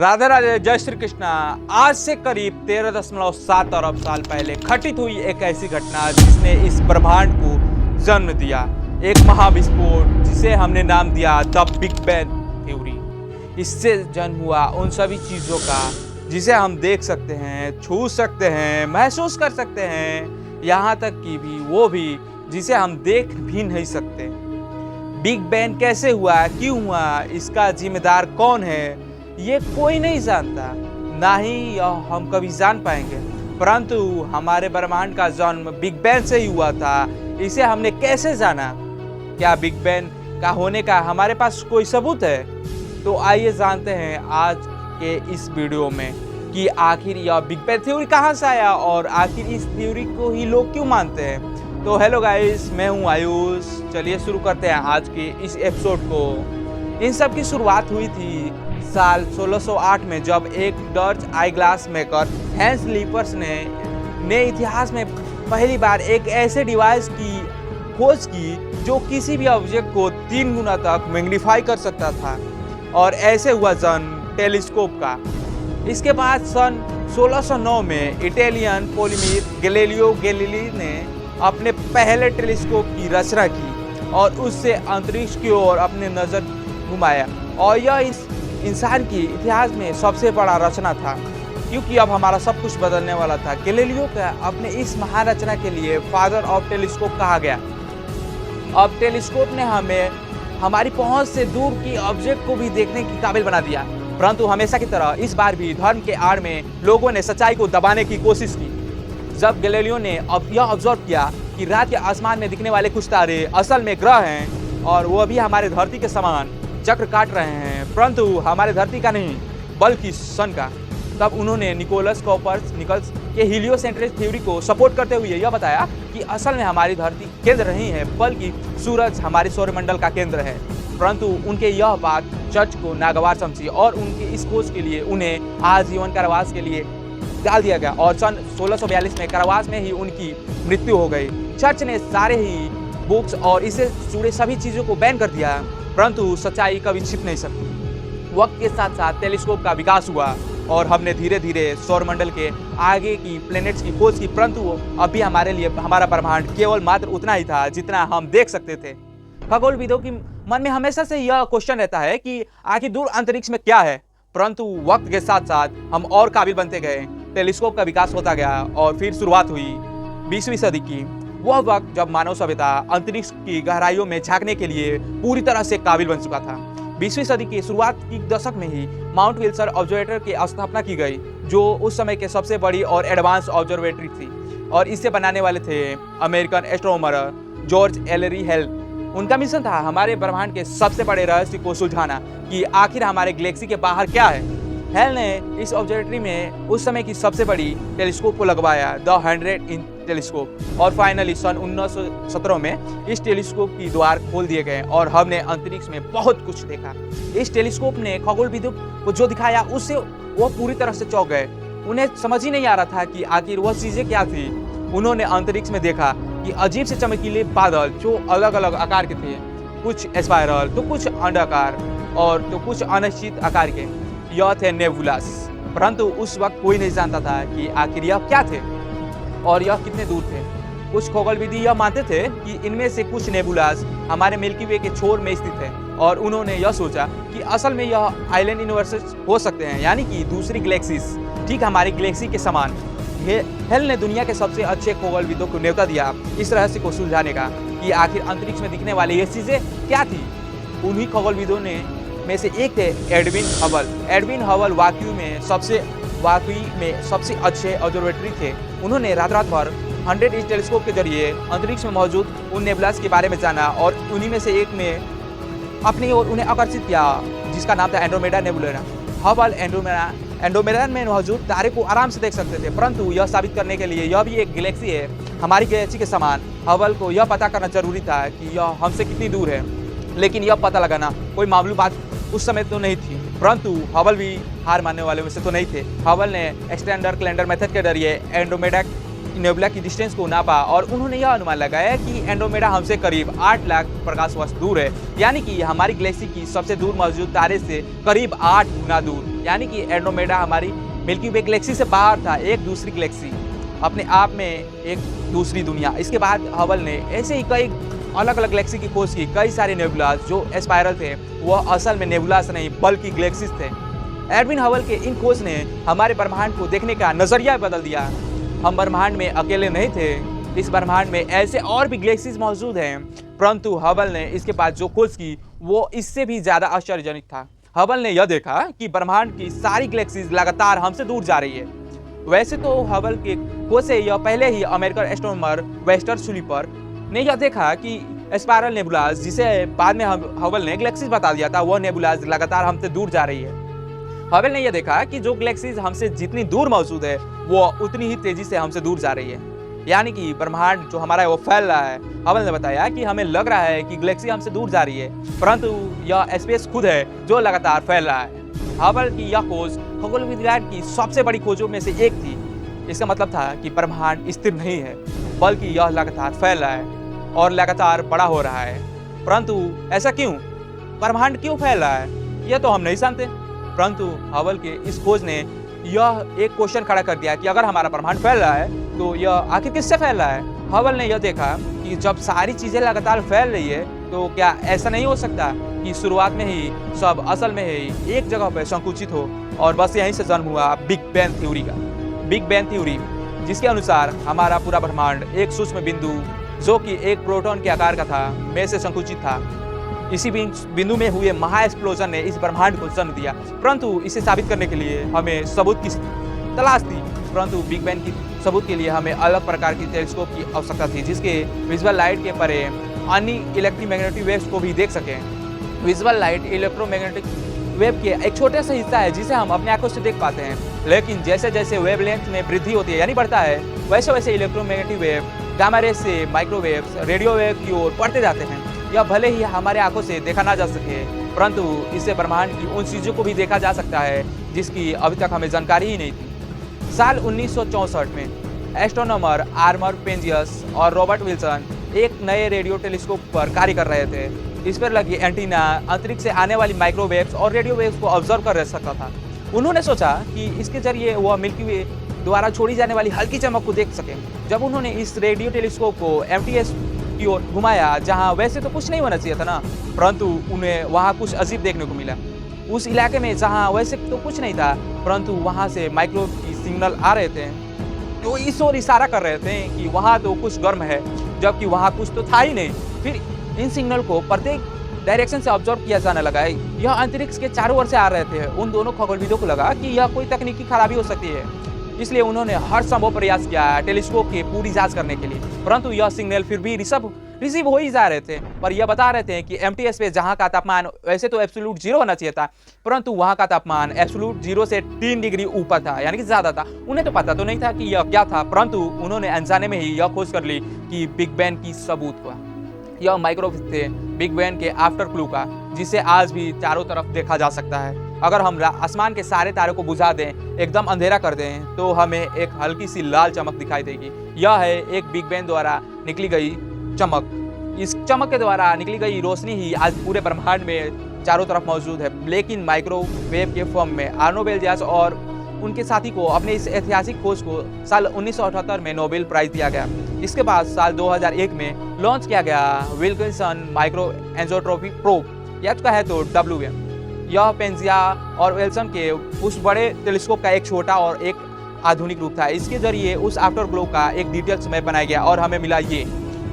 राधे राधे, जय श्री कृष्णा। आज से करीब 13.7 अरब साल पहले घटित हुई एक ऐसी घटना जिसने इस ब्रह्मांड को जन्म दिया। एक महाविस्फोट जिसे हमने नाम दिया द बिग बैंग थ्योरी। इससे जन्म हुआ उन सभी चीज़ों का जिसे हम देख सकते हैं, छू सकते हैं, महसूस कर सकते हैं, यहाँ तक कि वो भी जिसे हम देख भी नहीं सकते। बिग बैंग कैसे हुआ, क्यों हुआ, इसका जिम्मेदार कौन है, ये कोई नहीं जानता, ना ही यह हम कभी जान पाएंगे। परंतु हमारे ब्रह्मांड का जन्म बिग बैंग से ही हुआ था। इसे हमने कैसे जाना? क्या बिग बैंग का होने का हमारे पास कोई सबूत है? तो आइए जानते हैं आज के इस वीडियो में कि आखिर यह बिग बैंग थ्योरी कहाँ से आया और आखिर इस थ्योरी को ही लोग क्यों मानते हैं। तो हेलो गाइस, मैं हूँ आयुष। चलिए शुरू करते हैं आज के इस एपिसोड को। इन सब की शुरुआत हुई थी साल 1608 में, जब एक डच आई ग्लास मेकर हैंस लीपर्स ने इतिहास में पहली बार एक ऐसे डिवाइस की खोज की जो किसी भी ऑब्जेक्ट को 3 गुना तक मैग्नीफाई कर सकता था। और ऐसे हुआ जन्म टेलीस्कोप का। इसके बाद सन 1609 में इटालियन पोलिमिस्ट गैलीलियो गैलीली ने अपने पहले टेलीस्कोप की रचना की और उससे अंतरिक्ष की ओर अपने नज़र घुमाया। और यह इस इंसान की इतिहास में सबसे बड़ा रचना था, क्योंकि अब हमारा सब कुछ बदलने वाला था। गैलीलियो का अपने इस महान रचना के लिए फादर ऑफ टेलीस्कोप कहा गया। अब टेलीस्कोप ने हमें हमारी पहुंच से दूर की ऑब्जेक्ट को भी देखने की काबिल बना दिया। परंतु हमेशा की तरह इस बार भी धर्म के आड़ में लोगों ने सच्चाई को दबाने की कोशिश की। जब गैलीलियो ने यह ऑब्जर्व किया कि रात के आसमान में दिखने वाले कुछ तारे असल में ग्रह हैं और वो भी हमारे धरती के समान चक्र काट रहे हैं, परंतु हमारे धरती का नहीं बल्कि सन का, तब उन्होंने निकोलस कोपर्निकस के हीलियोसेंट्रिक थ्योरी को सपोर्ट करते हुए यह बताया कि असल में हमारी धरती केंद्र नहीं है बल्कि सूरज हमारे सौरमंडल का केंद्र है। परंतु उनके यह बात चर्च को नागवार समझी और उनकी इस खोज के लिए उन्हें आजीवन कारावास के लिए डाल दिया गया और सन 1642 में कारावास में ही उनकी मृत्यु हो गई। चर्च ने सारे ही बुक्स और इससे जुड़े सभी चीज़ों को बैन कर दिया, परंतु सच्चाई कभी छिप नहीं सकती। वक्त के साथ साथ टेलीस्कोप का विकास हुआ और हमने धीरे धीरे सौरमंडल के आगे की प्लैनेट्स की खोज की, परंतु अभी हमारे लिए हमारा ब्रह्मांड केवल मात्र उतना ही था जितना हम देख सकते थे। खगोलविदों की मन में हमेशा से यह क्वेश्चन रहता है कि आखिर दूर अंतरिक्ष में क्या है, परंतु वक्त के साथ साथ हम और काबिल बनते गए। टेलीस्कोप का विकास होता गया और फिर शुरुआत हुई 20वीं सदी की। वह वक्त जब मानव सभ्यता अंतरिक्ष की गहराइयों में झांकने के लिए पूरी तरह से काबिल बन चुका था। 20वीं सदी की शुरुआत की दशक में ही माउंट विल्सन ऑब्जर्वेटरी की स्थापना की गई, जो उस समय के सबसे बड़ी और एडवांस ऑब्जर्वेटरी थी और इसे बनाने वाले थे अमेरिकन एस्ट्रोनॉमर जॉर्ज एलरी हेल। उनका मिशन था हमारे ब्रह्मांड के सबसे बड़े रहस्य को सुलझाना कि आखिर हमारे गैलेक्सी के बाहर क्या है। हेल ने इस ऑब्जर्वेटरी में उस समय की सबसे बड़ी टेलीस्कोप को लगवाया, द 100 इंच टेलीस्कोप, और फाइनली सन 1917 में इस टेलीस्कोप की द्वार खोल दिए गए और हमने अंतरिक्ष में बहुत कुछ देखा। इस टेलीस्कोप ने खगोलविदों को जो दिखाया उससे वो पूरी तरह से चौंक गए। उन्हें समझ ही नहीं आ रहा था कि आखिर वह चीज़ें क्या थी। उन्होंने अंतरिक्ष में देखा कि अजीब से चमकीले बादल जो अलग अलग आकार के थे, कुछ स्पाइरल तो कुछ अंडाकार और तो कुछ अनिश्चित आकार के। यह थे नेबुलास। परंतु उस वक्त कोई नहीं जानता था कि आखिर यह क्या थे और यह कितने दूर थे। कुछ खगोलविद यह मानते थे कि इनमें से कुछ नेबुलास हमारे मिल्की वे के छोर में स्थित है और उन्होंने यह सोचा कि असल में यह आइलैंड यूनिवर्सेस हो सकते हैं, यानी कि दूसरी गैलेक्सीज ठीक हमारी गैलेक्सी के समान। हेल ने दुनिया के सबसे अच्छे खगोलविदों को न्योता दिया इस रहस्य को सुलझाने का कि आखिर अंतरिक्ष में दिखने वाली ये चीज़ें क्या थी। उन्हीं खगोलविदों में से एक थे एडविन हबल। एडविन हबल वाकई में सबसे अच्छे ऑब्जर्वेटरी थे। उन्होंने रात भर 100 इंच टेलीस्कोप के जरिए अंतरिक्ष में मौजूद उन नेबुलास के बारे में जाना और उन्हीं में से एक में अपनी ओर उन्हें आकर्षित किया, जिसका नाम था एंड्रोमेडा नेबुला। हबल एंड्रोमेडा में मौजूद तारे को आराम से देख सकते थे, परंतु यह साबित करने के लिए यह भी एक गैलेक्सी है हमारी गैलेक्सी के समान। हबल को यह पता करना जरूरी था कि यह हमसे कितनी दूर है, लेकिन यह पता लगाना कोई मामूली बात उस समय तो नहीं थी। परंतु हबल भी हार मानने वाले में से तो नहीं थे। हबल ने एक्सटेंडर कैलेंडर मेथड के जरिए एंड्रोमेडा नेबुला की डिस्टेंस को नापा और उन्होंने यह अनुमान लगाया कि एंड्रोमेडा हमसे करीब 8 लाख प्रकाश वर्ष दूर है, यानी कि हमारी गैलेक्सी की सबसे दूर मौजूद तारे से करीब 8 गुना दूर। यानी कि एंड्रोमेडा हमारी मिल्की वे गैलेक्सी से बाहर था, एक दूसरी गैलेक्सी, अपने आप में एक दूसरी दुनिया। इसके बाद हबल ने ऐसे ही कई अलग अलग गैलेक्सी की खोज की। कई सारे नेबुलास जो स्पाइरल थे वह असल में नेबुलास नहीं बल्कि गैलेक्सीज थे। एडविन हबल के इन खोज ने हमारे ब्रह्मांड को देखने का नजरिया बदल दिया। हम ब्रह्मांड में अकेले नहीं थे, इस ब्रह्मांड में ऐसे और भी गैलेक्सीज मौजूद हैं। परंतु हबल ने इसके बाद जो खोज की वो इससे भी ज्यादा आश्चर्यजनक था। हबल ने यह देखा कि ब्रह्मांड की सारी गैलेक्सीज लगातार हमसे दूर जा रही है। वैसे तो हबल के खोज से यह पहले ही अमेरिकन एस्ट्रोनॉमर वेस्टर सुलिपर ने यह देखा कि स्पाइरल नेबुलास, जिसे बाद में हबल ने गैलेक्सीज बता दिया था, वह नेबुलास लगातार हमसे दूर जा रही है। हबल ने यह देखा कि जो गैलेक्सीज हमसे जितनी दूर मौजूद है वो उतनी ही तेजी से हमसे दूर जा रही है, यानी कि ब्रह्मांड जो हमारा है वो फैल रहा है। हबल ने बताया कि हमें लग रहा है कि गैलेक्सी हमसे दूर जा रही है, परंतु यह स्पेस खुद है जो लगातार फैल रहा है। हबल की यह खोज खगोल विज्ञान की सबसे बड़ी खोजों में से एक थी। इसका मतलब था कि ब्रह्मांड स्थिर नहीं है बल्कि यह लगातार फैल रहा है और लगातार बड़ा हो रहा है। परंतु ऐसा क्यों? ब्रह्मांड क्यों फैल रहा है यह तो हम नहीं जानते। परंतु हबल के इस खोज ने यह एक क्वेश्चन खड़ा कर दिया कि अगर हमारा ब्रह्मांड फैल रहा है तो यह आखिर किससे फैल रहा है। हबल ने यह देखा कि जब सारी चीजें लगातार फैल रही है तो क्या ऐसा नहीं हो सकता कि शुरुआत में ही सब असल में ही एक जगह पर संकुचित हो, और बस यहीं से जन्म हुआ बिग बैंग थ्योरी का। बिग बैंग थ्योरी जिसके अनुसार हमारा पूरा ब्रह्मांड एक सूक्ष्म बिंदु जो कि एक प्रोटॉन के आकार का था में से संकुचित था। इसी बिंदु में हुए महा एक्सप्लोजन ने इस ब्रह्मांड को जन्म दिया। परंतु इसे साबित करने के लिए हमें सबूत की तलाश थी। परंतु बिग बैंग की सबूत के लिए हमें अलग प्रकार की टेलीस्कोप की आवश्यकता थी जिसके विजुअल लाइट के परे अन्य इलेक्ट्रोमैग्नेटिक वेव्स को भी देख सकें। विजुअल लाइट इलेक्ट्रोमैग्नेटिक वेव के एक छोटा सा हिस्सा है जिसे हम अपने आंखों से देख पाते हैं, लेकिन जैसे जैसे वेवलेंथ में वृद्धि होती है यानी बढ़ता है, वैसे वैसे इलेक्ट्रोमैग्नेटिक वेव गामा रेज से माइक्रोवेव्स रेडियो वेव की ओर बढ़ते जाते हैं। यह भले ही हमारे आंखों से देखा ना जा सके, परंतु इससे ब्रह्मांड की उन चीज़ों को भी देखा जा सकता है जिसकी अभी तक हमें जानकारी ही नहीं थी। साल 1964 में एस्ट्रोनॉमर आर्मर पेंजियस और रॉबर्ट विल्सन एक नए रेडियो टेलीस्कोप पर कार्य कर रहे थे। इस पर लगी एंटीना अंतरिक्ष से आने वाली माइक्रोवेव्स और रेडियो वेव्स को ऑब्जर्व कर सकता था। उन्होंने सोचा कि इसके जरिए वह मिल्की वे द्वारा छोड़ी जाने वाली हल्की चमक को देख सकें। जब उन्होंने इस रेडियो टेलीस्कोप को MTS की ओर घुमाया, जहां वैसे तो कुछ नहीं होना चाहिए था ना, परंतु उन्हें वहां कुछ अजीब देखने को मिला। उस इलाके में जहां वैसे तो कुछ नहीं था, परंतु वहां से माइक्रो की सिग्नल आ रहे थे जो इस ओर इशारा कर रहे थे कि वहां तो कुछ गर्म है, जबकि वहां कुछ तो था ही नहीं। फिर इन सिग्नल को प्रत्येक डायरेक्शन से ऑब्जर्व किया जाने लगा। यह अंतरिक्ष के चारों ओर से आ रहे थे। उन दोनों खगोलविदों को लगा कि यह कोई तकनीकी खराबी हो सकती है, इसलिए उन्होंने हर संभव प्रयास किया टेलीस्कोप की पूरी जांच करने के लिए, परंतु यह सिग्नल फिर भी रिसीव हो ही जा रहे थे। पर यह बता रहे थे कि MTS पे जहां का तापमान वैसे तो एब्सोल्यूट 0 होना चाहिए था, परंतु वहां का तापमान एब्सोल्यूट 0 से 3 डिग्री ऊपर था, यानी कि ज्यादा था। उन्हें तो पता तो नहीं था कि यह क्या था, परंतु उन्होंने अनजाने में ही यह खोज कर ली कि बिग बैंग की सबूत हुआ। यह माइक्रोवेव थे बिग बैंग के आफ्टर क्लू का, जिसे आज भी चारों तरफ देखा जा सकता है। अगर हम आसमान के सारे तारों को बुझा दें, एकदम अंधेरा कर दें, तो हमें एक हल्की सी लाल चमक दिखाई देगी। यह है एक बिग बैंग द्वारा निकली गई चमक। इस चमक के द्वारा निकली गई रोशनी ही आज पूरे ब्रह्मांड में चारों तरफ मौजूद है, लेकिन माइक्रोवेव के फॉर्म में। आर्नो बेल्जास और उनके साथी को अपने इस ऐतिहासिक खोज को साल 1978 में नोबेल प्राइज दिया गया। इसके बाद साल 2001 में लॉन्च किया गया विल्किंसन माइक्रो एंजोट्रोपी प्रोब, या कहे तो WM। यह पेंजिया और विल्सन के उस बड़े टेलीस्कोप का एक छोटा और एक आधुनिक रूप था। इसके जरिए उस आफ्टर ग्लो का एक डिटेल्स मैप बनाया गया और हमें मिला ये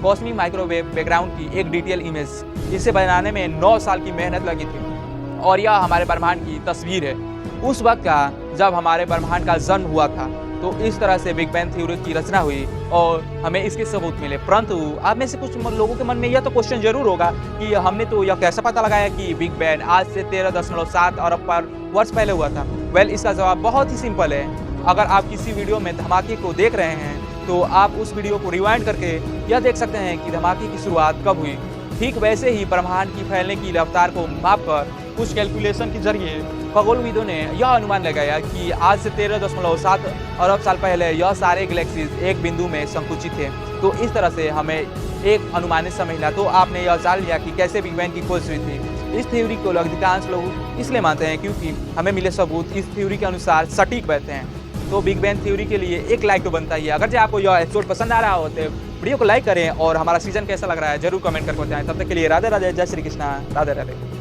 कॉस्मिक माइक्रोवेव बैकग्राउंड की एक डिटेल इमेज। इसे बनाने में 9 साल की मेहनत लगी थी और यह हमारे ब्रह्मांड की तस्वीर है उस वक्त का जब हमारे ब्रह्मांड का जन्म हुआ था। तो इस तरह से बिग बैंग थ्योरी की रचना हुई और हमें इसके सबूत मिले। परंतु आप में से कुछ लोगों के मन में यह तो क्वेश्चन जरूर होगा कि हमने तो यह कैसे पता लगाया कि बिग बैंग आज से 13.7 अरब वर्ष पहले हुआ था। वेल, इसका जवाब बहुत ही सिंपल है। अगर आप किसी वीडियो में धमाके को देख रहे हैं तो आप उस वीडियो को रिवाइंड करके यह देख सकते हैं कि धमाके की शुरुआत कब हुई। ठीक वैसे ही ब्रह्मांड की फैलने की रफ्तार को मापकर उस कैलकुलेशन के जरिए खगोलविदों ने यह अनुमान लगाया कि आज से 13.7 अरब साल पहले यह सारे गैलेक्सीज एक बिंदु में संकुचित थे। तो इस तरह से हमें एक अनुमानित समय मिला। तो आपने यह जान लिया कि कैसे बिग बैंग की खोज हुई थी। इस थ्योरी को अधिकांश लोग इसलिए मानते हैं क्योंकि हमें मिले सबूत इस थ्योरी के अनुसार सटीक बैठते हैं। तो बिग बैंग थ्योरी के लिए एक लाइक तो बनता ही है। अगर जो आपको यह एपिसोड पसंद आ रहा हो तो वीडियो को लाइक करें और हमारा सीजन कैसा लग रहा है जरूर कमेंट करके बताएं। तब तक के लिए राधे राधे, जय श्री कृष्णा, राधे राधे।